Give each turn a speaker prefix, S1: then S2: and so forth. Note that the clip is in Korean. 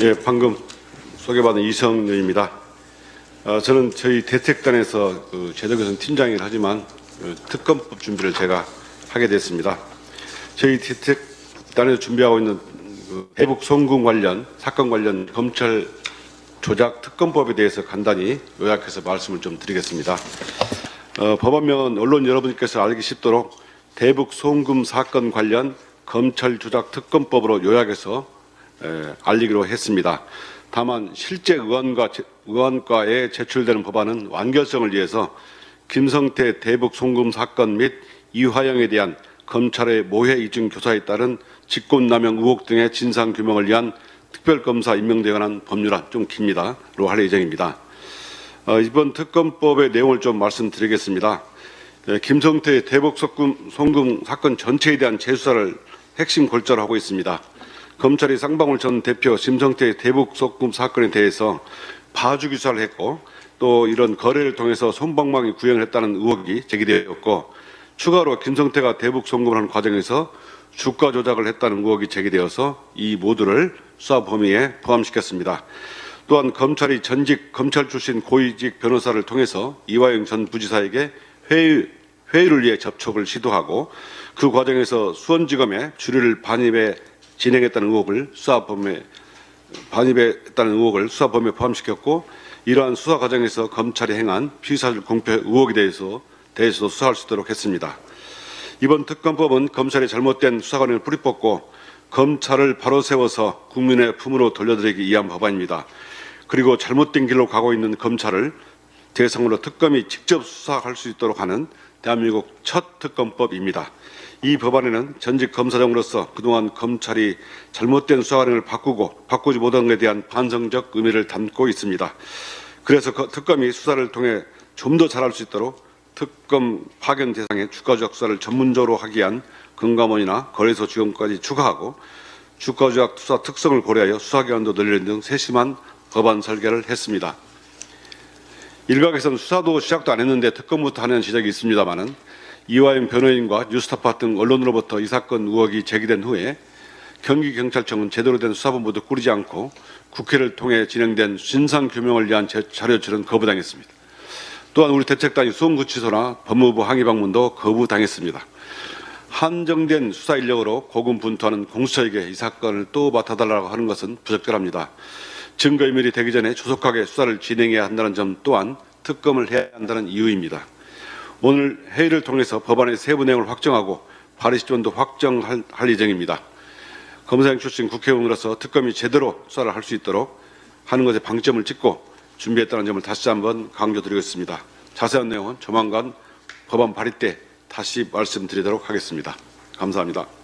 S1: 예, 방금 소개받은 이성윤입니다. 저는 저희 대책단에서 제도개선 팀장이긴 하지만 특검법 준비를 제가 하게 됐습니다. 저희 대책단에서 준비하고 있는 대북 송금 관련 사건 관련 검찰 조작 특검법에 대해서 간단히 요약해서 말씀을 좀 드리겠습니다. 법안명은 언론 여러분께서 알기 쉽도록 대북 송금 사건 관련 검찰 조작 특검법으로 요약해서 알리기로 했습니다. 다만 실제 의원과에 제출되는 법안은 완결성을 위해서 김성태 대북 송금 사건 및 이화영에 대한 검찰의 모해 이중 교사에 따른 직권남용 의혹 등의 진상 규명을 위한 특별검사 임명에 관한 법률안 좀 깁니다.로 할 예정입니다. 이번 특검법의 내용을 좀 말씀드리겠습니다. 김성태 대북 송금 사건 전체에 대한 재수사를 핵심 골자로 하고 있습니다. 검찰이 쌍방울 전 대표 김성태 대북 송금 사건에 대해서 봐주기 수사를 했고 또 이런 거래를 통해서 솜방망이 구형을 했다는 의혹이 제기되었고 추가로 김성태가 대북 송금을 하는 과정에서 주가 조작을 했다는 의혹이 제기되어서 이 모두를 수사 범위에 포함시켰습니다. 또한 검찰이 전직 검찰 출신 고위직 변호사를 통해서 이화영 전 부지사에게 회의를 위해 접촉을 시도하고 그 과정에서 수원지검에 주류를 반입해 진행했다는 의혹을 수사 범위에 포함시켰고 이러한 수사 과정에서 검찰이 행한 피의사실 공표 의혹에 대해서도 수사할 수 있도록 했습니다. 이번 특검법은 검찰이 잘못된 수사 관행을 뿌리뽑고 검찰을 바로 세워서 국민의 품으로 돌려드리기 위한 법안입니다. 그리고 잘못된 길로 가고 있는 검찰을 대상으로 특검이 직접 수사할 수 있도록 하는 대한민국 첫 특검법입니다. 이 법안에는 전직 검사장으로서 그동안 검찰이 잘못된 수사 관행을 바꾸지 못한 것에 대한 반성적 의미를 담고 있습니다. 그래서 특검이 수사를 통해 좀 더 잘할 수 있도록 특검 파견 대상의 주가 조작 수사를 전문적으로 하기 위한 금감원이나 거래소 지원까지 추가하고 주가 조작 수사 특성을 고려하여 수사기간도 늘리는 등 세심한 법안 설계를 했습니다. 일각에서는 수사도 시작도 안 했는데 특검부터 하는 지적이 있습니다마는 이화영 변호인과 뉴스타파 등 언론으로부터 이 사건 의혹이 제기된 후에 경기경찰청은 제대로 된 수사본부도 꾸리지 않고 국회를 통해 진행된 진상규명을 위한 자료출은 거부당했습니다. 또한 우리 대책단이 수원구치소나 법무부 항의방문도 거부당했습니다. 한정된 수사 인력으로 고군분투하는 공수처에게 이 사건을 또 맡아달라고 하는 것은 부적절합니다. 증거인멸이 되기 전에 조속하게 수사를 진행해야 한다는 점 또한 특검을 해야 한다는 이유입니다. 오늘 회의를 통해서 법안의 세부 내용을 확정하고 발의 시점도 확정할 예정입니다. 검사장 출신 국회의원으로서 특검이 제대로 수사를 할 수 있도록 하는 것에 방점을 찍고 준비했다는 점을 다시 한번 강조드리겠습니다. 자세한 내용은 조만간 법안 발의 때 다시 말씀드리도록 하겠습니다. 감사합니다.